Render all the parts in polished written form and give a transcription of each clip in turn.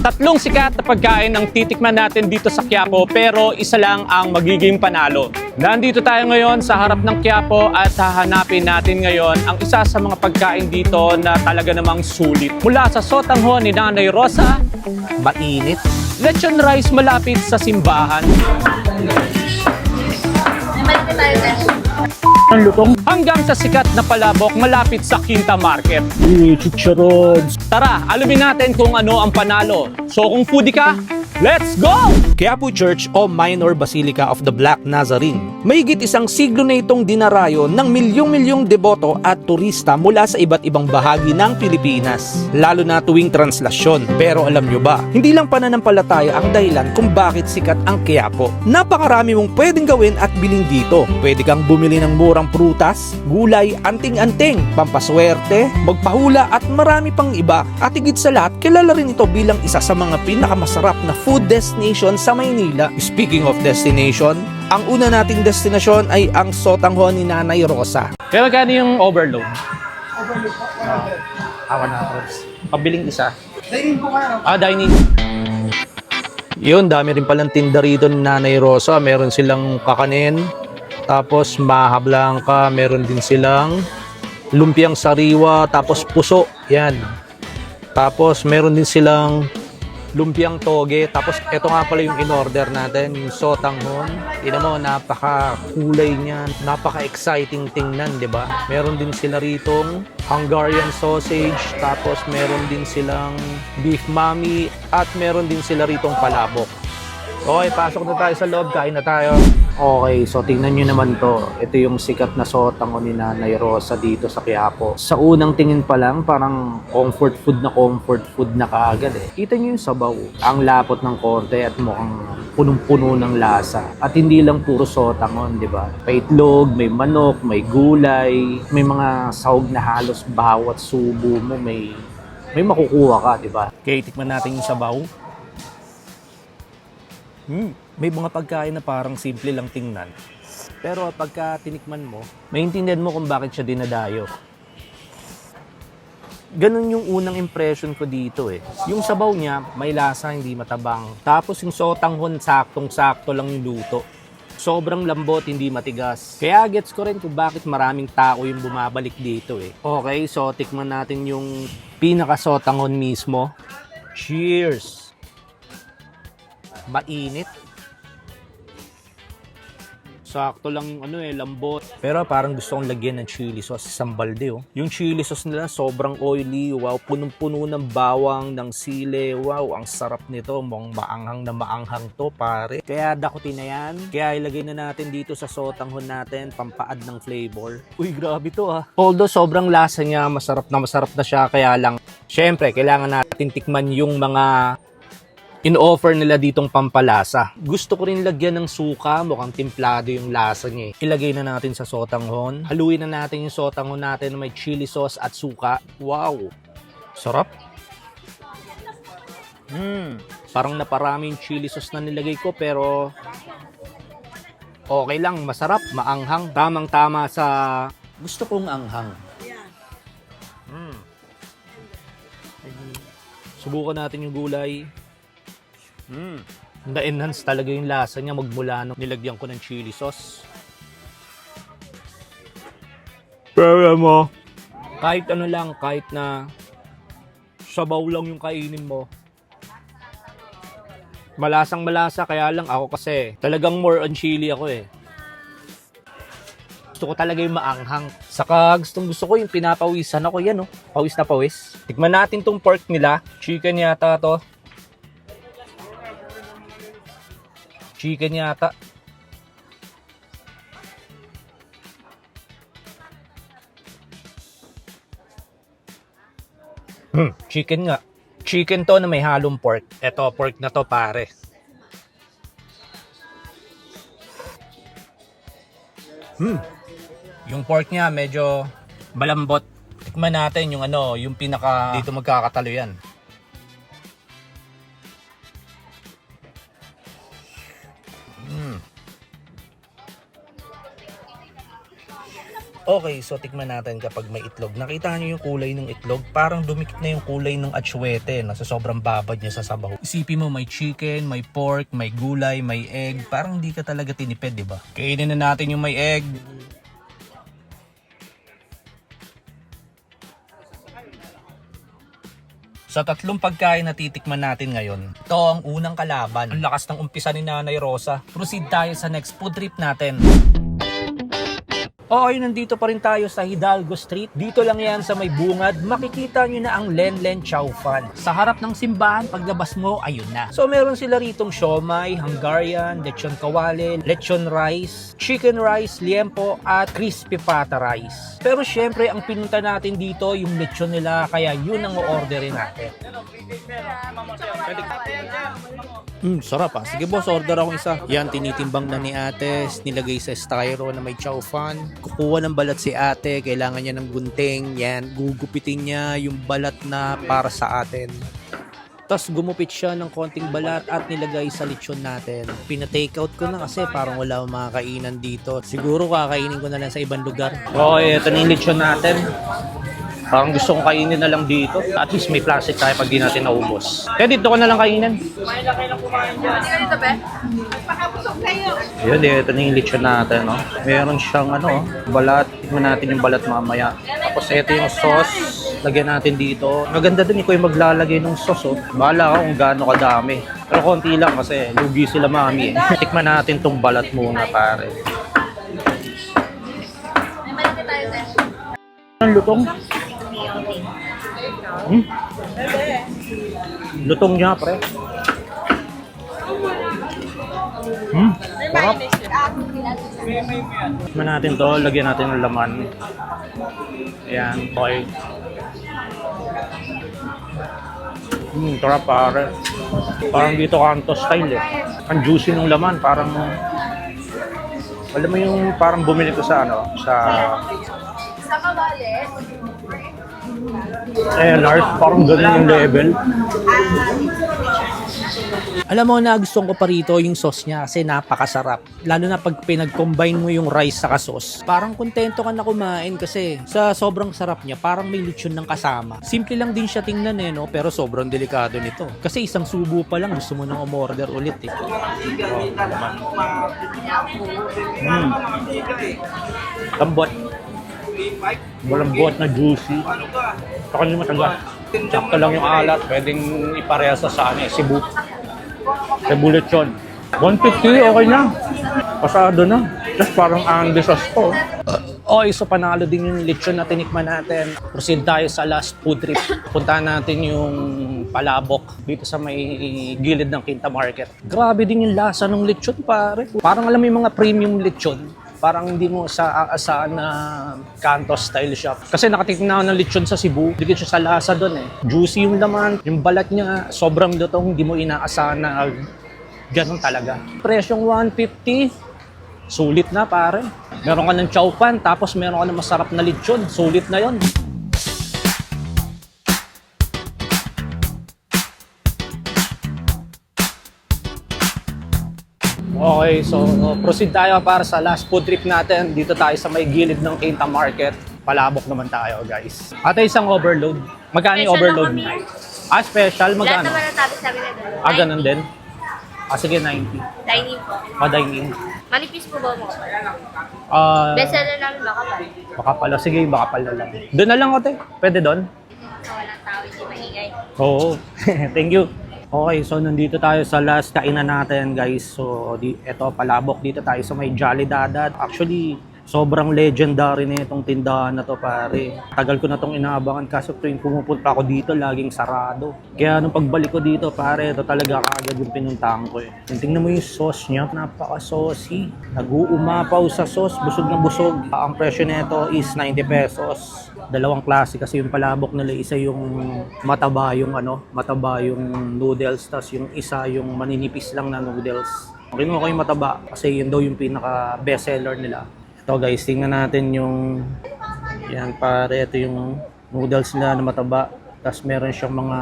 Tatlong sikat na pagkain ang titikman natin dito sa Quiapo pero isa lang ang magiging panalo. Nandito tayo ngayon sa harap ng Quiapo at hahanapin natin ngayon ang isa sa mga pagkain dito na talaga namang sulit. Mula sa sotanghon ni Nanay Rosa, mainit. Lechon rice malapit sa simbahan. Ang lutong. Hanggang sa sikat na palabok malapit sa Quinta Market. Chicharons. Tara, alamin natin kung ano ang panalo. So kung foodie ka, let's go! Quiapo Church o Minor Basilica of the Black Nazarene. Mahigit isang siglo na itong dinarayo ng milyong-milyong deboto at turista mula sa iba't ibang bahagi ng Pilipinas, lalo na tuwing translasyon. Pero alam nyo ba, hindi lang pananampalataya ang dahilan kung bakit sikat ang Quiapo. Napakarami mong pwedeng gawin at bilhin dito. Pwede kang bumili ng murang prutas, gulay, anting-anting, pampaswerte, magpahula at marami pang iba. At higit sa lahat, kilala rin ito bilang isa sa mga pinakamasarap na food destination sa Maynila. Speaking of destination, ang una nating destinasyon ay ang sotanghon ni Nanay Rosa. Kaya magkano yung overload? Awan na, Pabiling isa. Dining po kayo. Dining. Yun, dami rin palang tinda rito ni Nanay Rosa. Meron silang kakanin, tapos maha blanca, meron din silang lumpiang sariwa, tapos puso. Yan. Tapos meron din silang lumpiang toge. Tapos ito nga pala yung in-order natin, yung sotanghon. Tignan mo, napaka-kulay niyan. Napaka-exciting tingnan, di ba? Meron din sila ritong Hungarian sausage. Tapos meron din silang beef mami. At meron din sila ritong palabok. Okay, pasok na tayo sa loob. Kain na tayo. Okay, so tingnan nyo naman to. Ito yung sikat na sotanghon ni Nanay Rosa dito sa Quiapo. Sa unang tingin pa lang, parang comfort food na kaagad eh. Kita nyo yung sabaw. Ang lapot ng korte at mukhang punong-puno ng lasa. At hindi lang puro sotanghon, di ba? May itlog, may manok, may gulay, may mga sahog na halos bawat subo mo, may makukuha ka, di ba? Okay, tikman natin yung sabaw. May mga pagkain na parang simple lang tingnan. Pero pagka tinikman mo, maintindihan mo kung bakit siya dinadayo. Ganun yung unang impression ko dito eh. Yung sabaw niya, may lasa, hindi matabang. Tapos yung sotanghon, saktong-sakto lang yung luto. Sobrang lambot, hindi matigas. Kaya gets ko rin kung bakit maraming tao yung bumabalik dito eh. Okay, so tikman natin yung pinaka-sotanghon mismo. Cheers! Mainit. Sakto lang yung lambot. Pero parang gusto kong lagyan ng chili sauce sa balde oh. Yung chili sauce nila sobrang oily. Wow, punong-puno ng bawang, ng sili. Wow, ang sarap nito. Mukhang maanghang na maanghang to, pare. Kaya dakutin na yan. Kaya ilagay na natin dito sa sotanghon natin, pampaad ng flavor. Uy, grabe to ah. Although sobrang lasa niya, masarap na siya. Kaya lang, syempre, kailangan natin tikman yung mga in-offer nila ditong pampalasa. Gusto ko rin lagyan ng suka, mukhang timplado yung lasa niya eh. Ilagay na natin sa sotanghon. Haluin na natin yung sotanghon natin na may chili sauce at suka. Wow! Sarap! Parang naparami yung chili sauce na nilagay ko pero okay lang, masarap, maanghang. Tamang-tama sa gusto kong anghang. Subukan natin yung gulay. Na-enhance talaga yung lasa niya magmula nung nilagyan ko ng chili sauce. Pero mo, kahit ano lang, kahit na sabaw lang yung kainin mo, malasang malasa. Kaya lang ako kasi talagang more on chili ako eh. Gusto ko talaga yung maanghang. Saka gusto ko yung pinapawisan ako. Yan oh, pawis na pawis. Tikman natin tong pork nila. Chicken yata to. Chicken yata. Chicken nga. Chicken to na may halong pork. Eto, pork na to pare. Yung pork niya medyo malambot. Tikman natin yung yung pinaka dito magkakatalo yan. Okay, so tikman natin kapag may itlog. Nakita niyo yung kulay ng itlog? Parang dumikit na yung kulay ng atsuete na sa sobrang babad niya sa sabaw. Isipin mo may chicken, may pork, may gulay, may egg. Parang hindi ka talaga tinipid, di ba? Kainin na natin yung may egg. Sa tatlong pagkain na titikman natin ngayon, ito ang unang kalaban. Ang lakas ng umpisa ni Nanay Rosa. Proceed tayo sa next food trip natin. Okay, nandito pa rin tayo sa Hidalgo Street. Dito lang yan sa may bungad. Makikita nyo na ang Len Len Chow Fan. Sa harap ng simbahan, paglabas mo, ayun na. So meron sila ritong siomay, Hungarian, lechon kawale, lechon rice, chicken rice, liempo, at crispy pata rice. Pero syempre, ang pinunta natin dito, yung lechon nila, kaya yun ang o-orderin natin. Sarap ah. Sige boss, order ako isa. Yan, tinitimbang na ni ate, nilagay sa styro na may chow fan. Kukuha ng balat si ate, kailangan niya ng gunting. Yan, gugupitin niya yung balat na para sa atin. Tapos gumupit siya ng konting balat at nilagay sa lechon natin. Pina-take out ko na kasi parang wala akong makakainan dito. Siguro kakainin ko na lang sa ibang lugar. Okay, ito na yung lechon natin. Parang gusto kong kainin na lang dito. At least may plastic tayo pag di natin naubos. Kaya dito ko na lang kainin. Yun, ito na yung lechon natin. No? Meron siyang balat. Tignan natin yung balat mamaya. Tapos ito yung sauce. Lagyan natin dito. Maganda din ikaw yung maglalagay ng sauce. Bahala ka kung gaano kadami. Pero konti lang kasi lugi sila mami. Tikman natin tong balat muna pare. Ang lutong. Lutong niya, pre. Sarap. Tikman natin to, lagyan natin ng laman. Ayan, okay. Sarap pare. Parang dito Kanto style eh. Ang juicy ng laman, parang alam mo yung parang bumili ko sa Sa kabali. large, parang ganun yung level. Alam mo, nagustuhan ko pa rito yung sauce niya kasi napakasarap. Lalo na pag pinag-combine mo yung rice sa sauce. Parang kontento ka na kumain kasi sa sobrang sarap niya, parang may lechon ng kasama. Simple lang din siya tingnan no? Pero sobrang delikado nito. Kasi isang subo pa lang, gusto mo nang umorder ulit eh. Lambot. Malambot na juicy. Saka hindi matagas. Sakto lang yung alat. Pwedeng ipareha sa Cebu. Cebu lechon. 150, okay na. Pasado na. Just parang Andes sauce to. Okay, so panalo din yung lechon na tinikman natin. Proceed tayo sa last food trip. Puntahan natin yung palabok dito sa may gilid ng Quinta Market. Grabe din yung lasa ng lechon pare. Parang alam mo yung mga premium lechon. Parang hindi mo sa aasahan na Kanto style shop. Kasi nakatikim na ako ng lechon sa Cebu. Dikit siya sa lasa doon eh. Juicy yung laman. Yung balat niya sobrang lutong. Hindi mo inaasahan na ganun talaga. Presyong 150. Sulit na pare. Meron ka ng chow fan. Tapos meron ka ng masarap na lechon. Sulit na yon. Okay, so proceed tayo para sa last food trip natin. Dito tayo sa may gilid ng Quinta Market. Palabok naman tayo, guys. Ate, isang overload. Magkano yung overload? Special, magkano? Lahat naman ang tapos namin na doon. Ganun din? Sige, 90. Dining po. Dining. Manipis po ba mo? Bestseller namin baka ba? Baka pala. Sige, baka pala lang. Doon na lang, ate. Pwede doon? So, walang tao, hindi maingay. Oo. Thank you. Okay, so nandito tayo sa last kainan natin, guys. So, eto palabok. Dito tayo sa may Jolly Dada. Actually, sobrang legendary na itong tindahan na to, pare. Tagal ko na itong inaabangan kaso tuwing pumupunta ako dito, laging sarado. Kaya nung pagbalik ko dito, pare, ito talaga kaagad yung pinuntahan ko eh. Tingnan mo yung sauce niya, napaka-saucy. Nag-uumapaw sa sauce, busog na busog. Ang presyo nito is 90 pesos. Dalawang klase kasi yung palabok nila, isa yung mataba yung noodles, tas yung isa yung maninipis lang na noodles. Kinuha ko yung mataba kasi yun daw yung pinaka best seller nila. Ito guys, tingnan natin yung yan pare, ito yung noodles nila na mataba. Tas meron siyang mga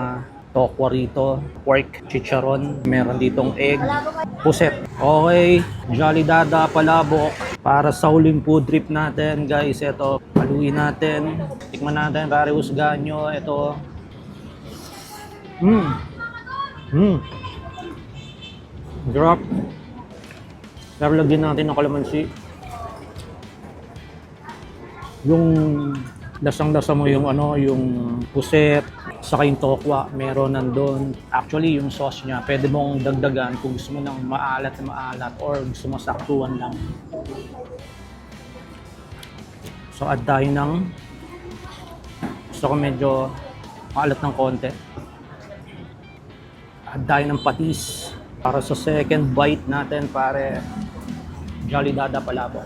tokwa rito, pork, chicharon, meron ditong egg, puset. Okay, Jolly Dada palabok. Para sa huling food trip natin, guys, ito, haluin natin. Tikman natin, pare, husgahan nyo. Ito. Drop. Pero lagyan natin ng kalamansi. Yung lasang-lasa mo yung yung puset, saka yung tokwa, meron nandun. Actually, yung sauce niya, pwede mong dagdagan kung gusto mo ng maalat na maalat or gusto mo saktuhan lang. So, add tayo ng gusto ko medyo maalat ng konti. Add tayo ng patis para sa second bite natin, pare. Jolly Dada Palabok.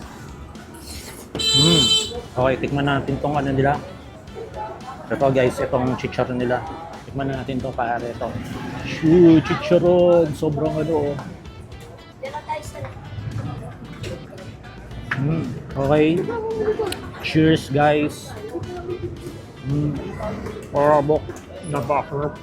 Okay, tikman natin tong nila. Ito guys, itong chicharon nila. Tikman natin to, pare. Ito. Shoo, chicharon. Sobrang Okay. Cheers, guys. Palabok. Napakasarap.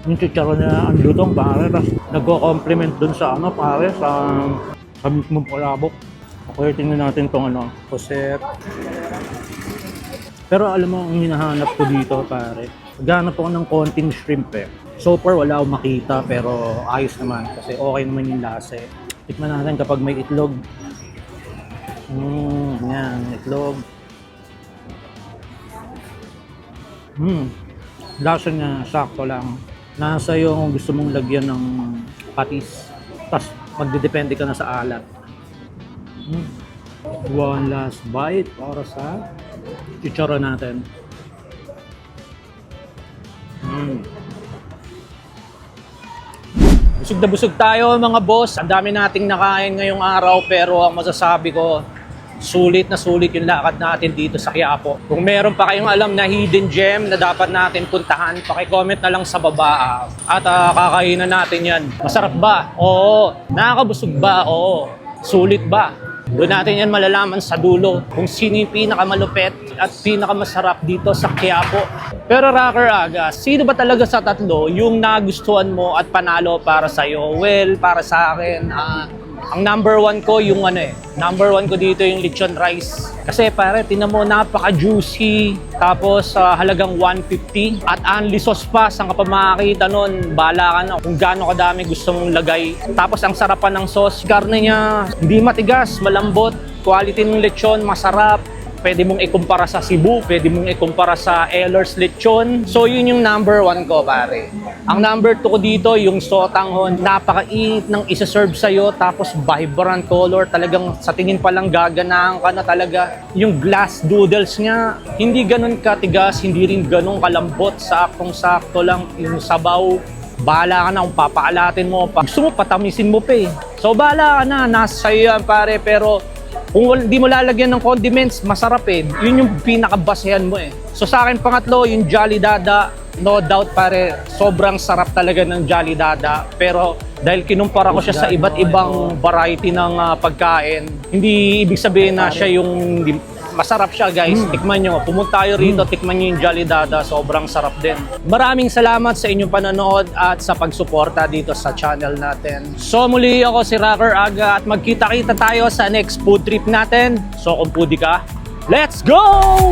Yung chicharon na ang lutong, pare. Nagko-compliment dun sa pare, sa mismong palabok. Okay, tingnan natin tong puset. Pero alam mo, ang hinahanap ko dito, pare, naghanap ako ng konting shrimp eh. So far, wala akong makita, pero ayos naman kasi okay naman yung lasa eh. Tikman natin kapag may itlog. Yan, itlog. Lasa niya, sakto lang. Nasa iyo kung gusto mong lagyan ng patis. Tapos, magdedepende ka na sa alat. One last bite para sa chicharon natin. Busog na busog tayo mga boss. Ang dami nating nakain ngayong araw pero ang masasabi ko, sulit na sulit yung lakad natin dito sa Quiapo. Kung meron pa kayong alam na hidden gem na dapat natin puntahan, paki-comment na lang sa baba. At kakainan natin yan. Masarap ba? Oo. Nakakabusog ba? Oo. Sulit ba? Doon natin yan malalaman sa dulo kung sino yung pinakamalupet at pinakamasarap dito sa Quiapo. Pero Rocker Aga, sino ba talaga sa tatlo yung nagustuhan mo at panalo para sa'yo? Well, para sa akin, ang number one ko yung number one ko dito yung lechon rice. Kasi pare, tinan mo, napaka-juicy. Tapos halagang 150 at only sauce pa. Saan ka pa makakita nun? Bahala ka na kung gaano kadami gusto mong lagay. Tapos ang sarapan ng sauce, karne niya hindi matigas, malambot. Quality ng lechon, masarap. Pwede mong ikumpara sa Cebu, pwede mong ikumpara sa Ehlers Lechon. So yun yung number one ko, pare. Ang number two ko dito, yung sotanghon. Napakainit ng isa-serve sa'yo, tapos vibrant color. Talagang sa tingin pa lang gaganahan ka na talaga. Yung glass noodles niya, hindi ganun katigas, hindi rin ganun kalambot. Saktong-sakto lang yung sabaw. Bahala ka na kung papaalatin mo pa. Gusto mo, patamisin mo pa eh. So bahala ka na, nasa sa'yo yan, pare. Pero kung di mo lalagyan ng condiments, masarap eh. Yun yung pinakabasehan mo eh. So sa akin pangatlo, yung Jolly Dada. No doubt pare, sobrang sarap talaga ng Jolly Dada. Pero dahil kinumpara ko siya sa iba't ibang variety ng pagkain, hindi ibig sabihin na siya yung masarap siya guys. Tikman nyo, pumunta tayo rito, tikman nyo yung Jolly Dada, sobrang sarap din. Maraming salamat sa inyong panonood at sa pagsuporta dito sa channel natin. So muli ako si Rocker Aga at magkita-kita tayo sa next food trip natin. So kung pudi ka, let's go!